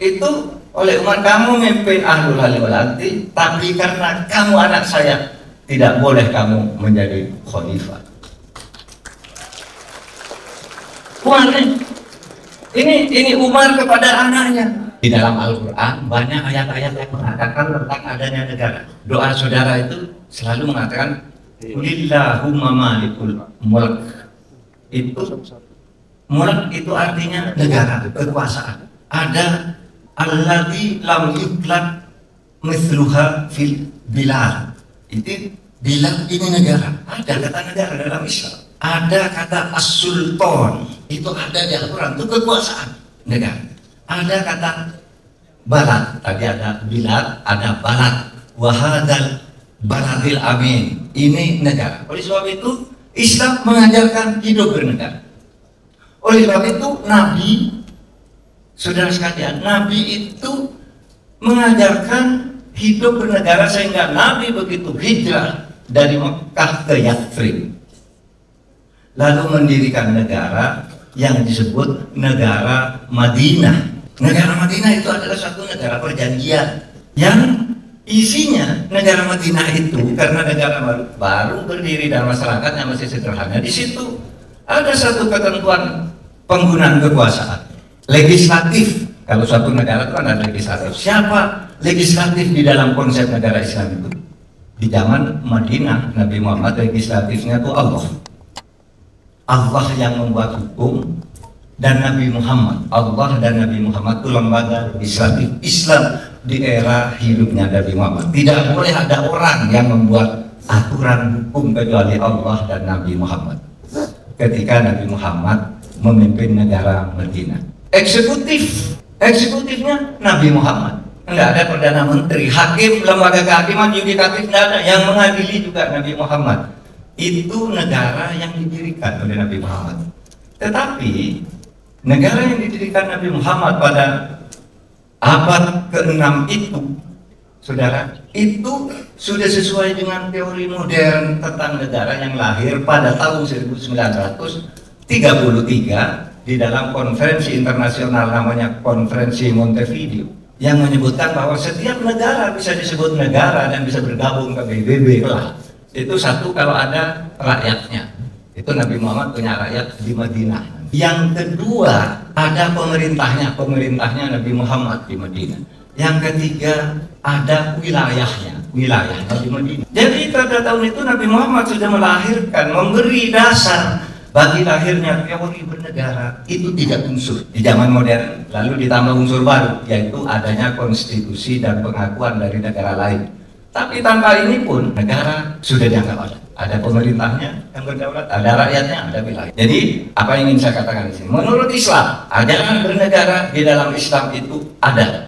itu oleh Umar, kamu memimpin ahlul halal wal aqdi, tapi karena kamu anak saya, tidak boleh kamu menjadi khalifah. Umar ini Umar kepada anaknya. Di dalam Al-Quran banyak ayat-ayat yang mengatakan tentang adanya negara. Doa saudara itu selalu mengatakan Qulillahumma malikul mulk. Mulk itu artinya negara, kekuasaan. Ada alladzi lam yuklad mithluha fil bilad. Itu bilad ini negara. Ada kata negara dalam Islam. Ada kata as-sultan, itu ada di Al-Quran, itu kekuasaan negara. Ada kata balad, tadi ada bilad, ada balad. Wahadal baladil amin, ini negara. Oleh sebab itu Islam mengajarkan hidup bernegara. Oleh sebab itu Nabi, saudara sekalian, Nabi itu mengajarkan hidup bernegara, sehingga Nabi begitu hijrah dari Mekah ke Yathrib, lalu mendirikan negara yang disebut negara Madinah. Negara Madinah itu adalah suatu negara perjanjian yang isinya negara Madinah itu, karena negara baru berdiri dan masyarakatnya masih sederhana. Di situ ada satu ketentuan penggunaan kekuasaan legislatif. Kalau suatu negara itu ada legislatif. Siapa legislatif di dalam konsep negara Islam itu? Di zaman Madinah Nabi Muhammad, legislatifnya itu Allah. Allah yang membuat hukum, dan Nabi Muhammad, Allah dan Nabi Muhammad itu lembaga legislatif Islam di era hidupnya Nabi Muhammad. Tidak boleh ada orang yang membuat aturan hukum kecuali Allah dan Nabi Muhammad. Ketika Nabi Muhammad memimpin negara Madinah, eksekutifnya Nabi Muhammad. Enggak ada perdana menteri, hakim, lembaga kehakiman, yudikatif, tidak ada. Yang mengadili juga Nabi Muhammad. Itu negara yang didirikan oleh Nabi Muhammad. Tetapi negara yang didirikan Nabi Muhammad pada abad ke-6 itu, saudara, itu sudah sesuai dengan teori modern tentang negara yang lahir pada tahun 1933 di dalam konferensi internasional namanya Konferensi Montevideo, yang menyebutkan bahwa setiap negara bisa disebut negara dan bisa bergabung ke PBB lah. Itu satu, kalau ada rakyatnya. Itu Nabi Muhammad punya rakyat di Madinah. Yang kedua, ada pemerintahnya Nabi Muhammad di Madinah. Yang ketiga, ada wilayahnya di Madinah. Jadi pada tahun itu Nabi Muhammad sudah melahirkan, memberi dasar bagi lahirnya teori bernegara. Itu 3 unsur di zaman modern. Lalu ditambah unsur baru, yaitu adanya konstitusi dan pengakuan dari negara lain. Tapi tanpa ini pun negara sudah dianggap ada. Ada pemerintahnya yang berdaulat, ada rakyatnya, ada wilayah. Jadi apa yang ingin saya katakan di sini? Menurut Islam, ajaran bernegara di dalam Islam itu ada.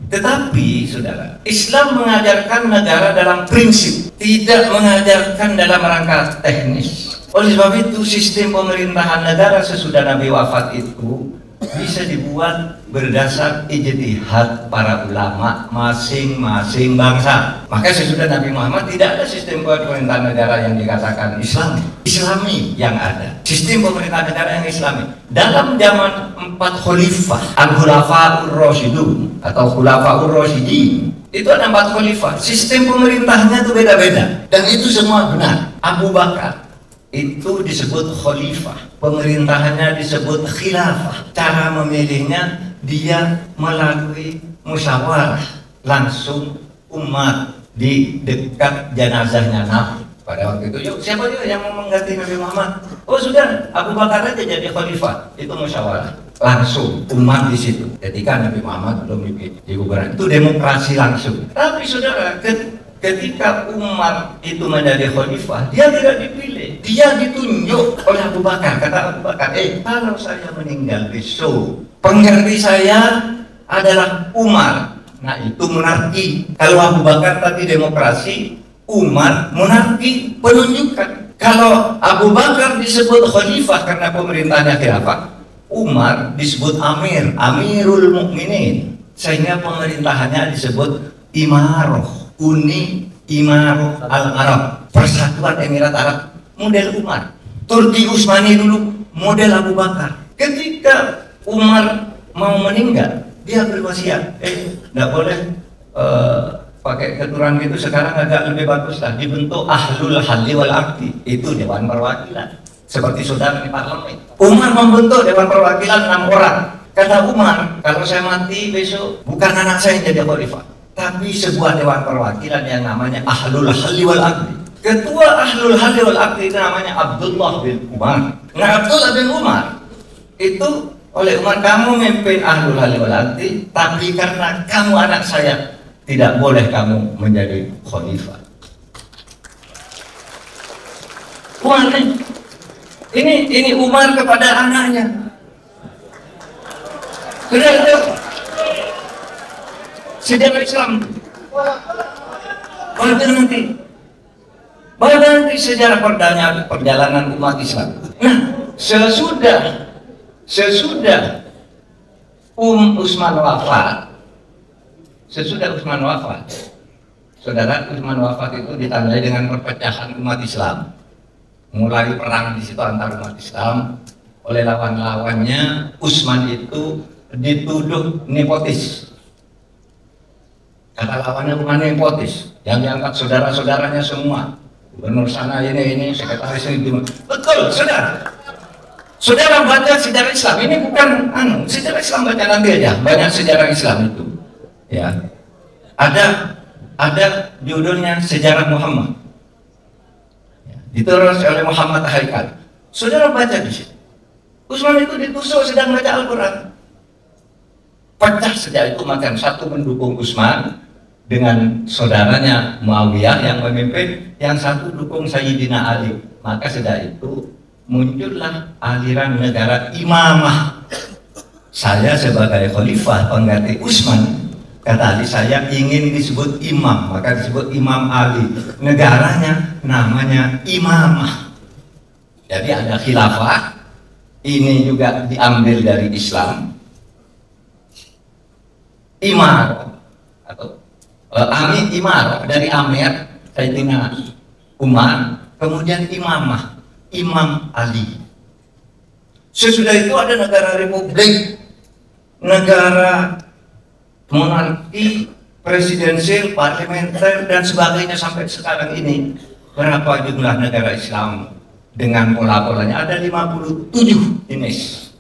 Tetapi saudara, Islam mengajarkan negara dalam prinsip, tidak mengajarkan dalam rangka teknis. Oleh sebab itu sistem pemerintahan negara sesudah Nabi wafat itu bisa dibuat berdasar ijtihad para ulama masing-masing bangsa. Maka sesudah Nabi Muhammad tidak ada sistem pemerintahan negara yang dikatakan Islami yang ada. Sistem pemerintahan negara yang Islami. Dalam zaman 4 khalifah, Al-Khulafaur Rasyidun atau Khulafaur Rasyidin, itu ada 4 khalifah. Sistem pemerintahnya itu beda-beda, dan itu semua benar. Abu Bakar itu disebut khalifah, pemerintahannya disebut khilafah. Cara memilihnya dia melalui musyawarah langsung umat di dekat jenazahnya Nabi. Pada waktu itu, siapa juga yang mau mengganti Nabi Muhammad? Oh sudah, Abu Bakar aja jadi khalifah. Itu musyawarah langsung umat di situ. Ketika Nabi Muhammad belum dipilih di gubernur, itu demokrasi langsung. Tapi saudara, ketika Umar itu menjadi khalifah, dia tidak dipilih, dia ditunjuk oleh Abu Bakar. Kata Abu Bakar, kalau saya meninggal besok, pengganti saya adalah Umar. Nah itu monarki. Kalau Abu Bakar tadi demokrasi, Umar monarki, penunjukan. Kalau Abu Bakar disebut khalifah karena pemerintahnya khilafah, Umar disebut amir, amirul mukminin, sehingga pemerintahannya disebut imaroh. Uni Imarah Al-Arab, Persatuan Emirat Arab, model Umar. Turki Utsmani dulu model Abu Bakar. Ketika Umar mau meninggal, dia berwasiat, nggak boleh pakai keturunan gitu. Sekarang agak lebih bagus lah, dibentuk ahlul halli wal aqdi, itu Dewan Perwakilan, seperti saudara di parlemen. Umar membentuk Dewan Perwakilan 6 orang. Kata Umar, kalau saya mati besok, bukan anak saya yang jadi khalifah, tapi sebuah Dewan Perwakilan yang namanya ahlul halli wal aqdi. Ketua ahlul halli wal aqdi itu namanya Abdullah bin Umar. Nah, Abdullah bin Umar itu oleh Umar, kamu memimpin ahlul halli wal aqdi, tapi karena kamu anak saya, tidak boleh kamu menjadi khalifah. Umar ini Umar kepada anaknya. Sudah itu sejarah Islam. Baca nanti sejarah perjalanan umat Islam. Nah, sesudah Utsman wafat, saudara, Utsman wafat itu ditandai dengan perpecahan umat Islam. Mulai perang di situ antar umat Islam oleh lawan-lawannya. Utsman itu dituduh nepotis. Kata lawannya bukan nepotis, yang diangkat saudara-saudaranya semua. Gubernur sana ini, sekretaris ini. Betul, saudara baca sejarah Islam. Ini bukan sejarah Islam, baca nanti aja. Banyak sejarah Islam itu. Ya, ada judulnya Sejarah Muhammad. Ditulis oleh Muhammad Haikal. Saudara baca di situ. Utsman itu ditusuk sedang baca Al-Quran. Pecah sejak itu, makan satu mendukung Utsman dengan saudaranya Muawiyah yang memimpin, yang satu dukung Sayyidina Ali. Maka sejak itu muncullah aliran negara imamah. Saya sebagai khalifah pengganti Utsman, kata Ali, saya ingin disebut imam, maka disebut Imam Ali. Negaranya namanya imamah. Jadi ada khilafah, ini juga diambil dari Islam. Imar atau Imar dari Amir Sayyidina Umar, kemudian imamah Imam Ali. Sesudah itu ada negara republik, negara monarki, presidensial, parlementer, dan sebagainya sampai sekarang ini. Berapa jumlah negara Islam dengan pola-polanya? Ada 57 jenis.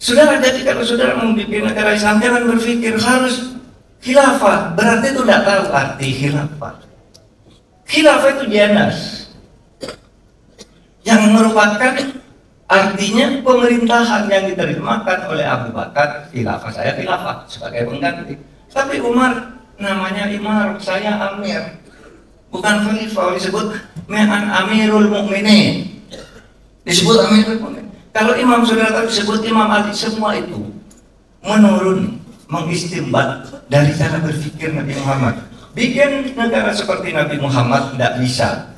Saudara, jadi kalau saudara membuat negara Islam, jangan berpikir harus khilafah. Berarti itu tidak tahu arti khilafah. Khilafah itu dianas, yang merupakan artinya pemerintahan yang diterjemahkan oleh Abu Bakar. Khilafah, saya khilafah sebagai pengganti. Tapi Umar namanya Imar, saya Amir, bukan khalifah. Disebut Amirul Mukminin, disebut Amirul Mukminin. Kalau imam saudara tahu disebut Imam Ali. Semua itu menurun, mengistimbat dari cara berpikir Nabi Muhammad. Bikin negara seperti Nabi Muhammad tidak bisa,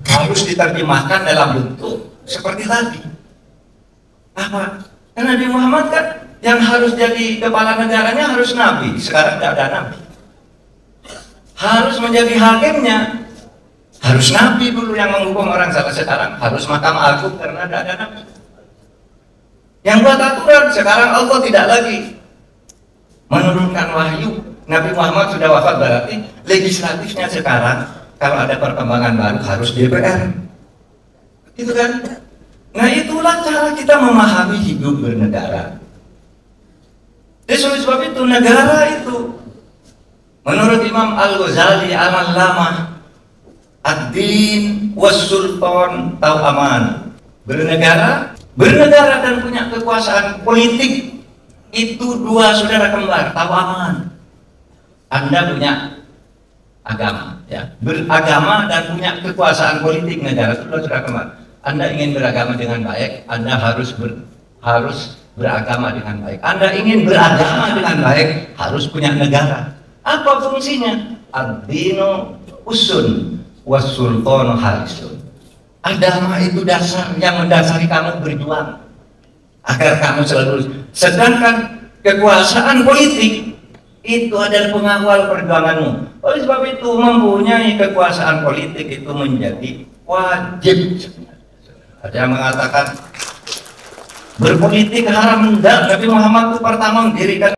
harus diterjemahkan dalam bentuk seperti tadi. Apa? Karena Nabi Muhammad kan yang harus jadi kepala negaranya harus Nabi. Sekarang tidak ada Nabi. Harus menjadi hakimnya harus Nabi dulu yang menghukum orang salah. Sekarang harus Mahkamah Agung karena tidak ada Nabi yang buat aturan. Sekarang Allah tidak lagi menurunkan wahyu. Nabi Muhammad sudah wafat, berarti legislatifnya sekarang kalau ada perkembangan baru harus DPR, itu kan. Nah, itulah cara kita memahami hidup bernegara. Jadi oleh sebab itu negara itu menurut Imam Al-Ghazali Al-Allamah, ad-din was-sultan tau aman. Bernegara dan punya kekuasaan politik itu dua saudara kembar, tau aman. Anda punya agama, ya, beragama dan punya kekuasaan politik negara, itu dua saudara kembar. Anda ingin beragama dengan baik, Anda harus beragama dengan baik. Anda ingin beragama dengan baik, harus punya negara. Apa fungsinya? Ad-dinu usun was-sultanu harisun. Agama itu dasar yang mendasari kamu berjuang agar kamu selalu. Sedangkan kekuasaan politik itu adalah pengawal perjuanganmu. Oleh sebab itu mempunyai kekuasaan politik itu menjadi wajib. Ada yang mengatakan Berpolitik haram enggak. Nabi Muhammad itu pertama mendirikan